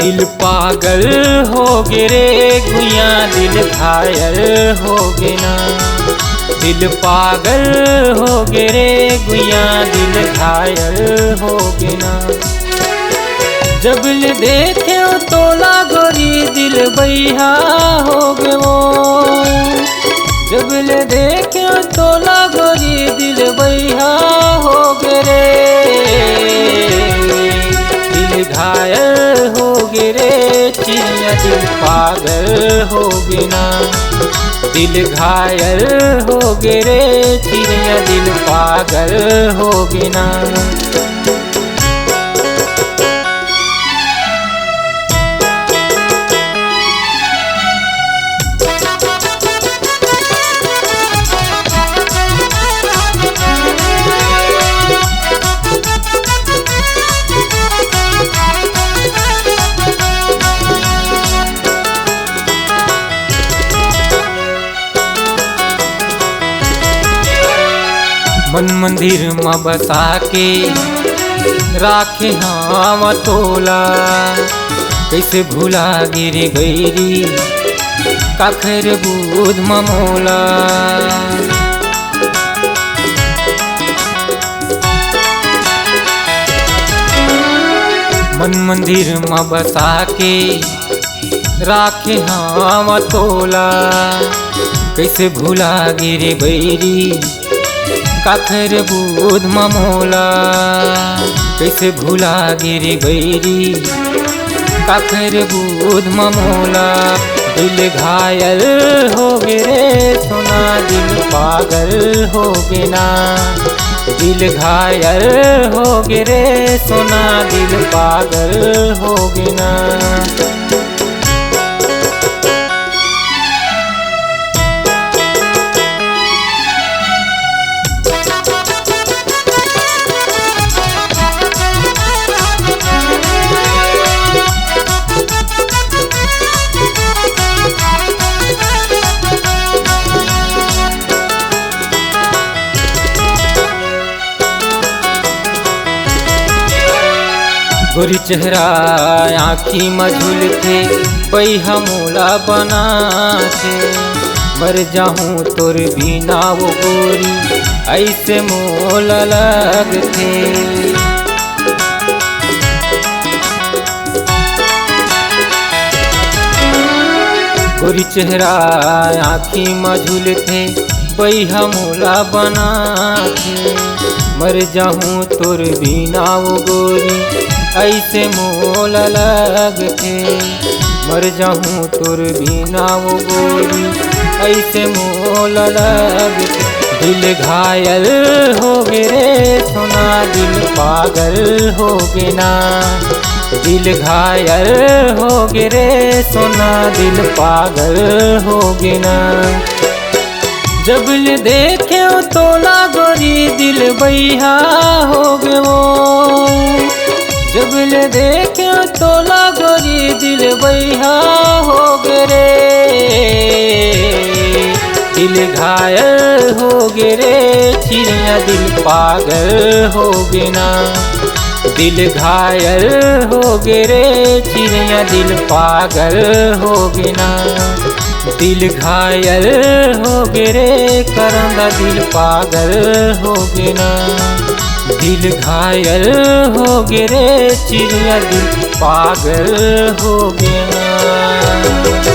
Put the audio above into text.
दिल पागल हो गे रे गुइया, दिल घायल हो गे ना। दिल पागल हो गे रे गुइया, दिल घायल हो गे ना। जब ले देखे तोला गोरी दिल बैहा हो गे वो। जब ले देखे तोला गोरी दिल बैहा हो गे रे। दिल घायल हो गे रे चिड़िया, दिल पागल हो गे ना। दिल घायल हो गे रे चिड़िया, दिल पागल हो गे ना। मन मंदिर में बसा के राखे हम तोला, कैसे भूला गिर गईरी काखर बुध ममोला। मन मंदिर में बसा के राखे हम तोला, कैसे भूला गिर गईरी काखर बुध ममोला। कैसे भूला गिर गईरी काखर बुध ममोला। दिल घायल हो गे रे सोना, दिल पागल हो गे ना। दिल घायल हो गे रे सोना, दिल पागल हो गे ना। गोरी चेहरा आँखी मझुल थे पैहा मोला बना थे। मर जाऊँ तोर बिना वो गोरी ऐसे मोला लग थे। गोरी चेहरा आँखी मझुल थे पैहा मोला बना थे। मर जाऊँ तोर बिना वो गोरी ऐसे मोला लग थे। मर जाऊँ तोर बिना वो गोरी ऐसे मोला लग थे। दिल घायल हो गे रे सोना, दिल पागल हो गे ना। दिल घायल हो गे रे सोना, दिल पागल हो गे ना। जब ले देखे तोला गोरी दिल बैहा हो गे वो। जब ले देखे तोला गोरी दिल बैहा हो गे रे। दिल घायल हो गे रे चिड़िया, दिल पागल हो गे ना। दिल घायल हो गे रे चिड़िया, दिल पागल हो गे ना। दिल घायल हो गे रे करंदा, दिल पागल हो गे ना। दिल घायल हो गे रे चिड़िया, दिल पागल हो गे ना।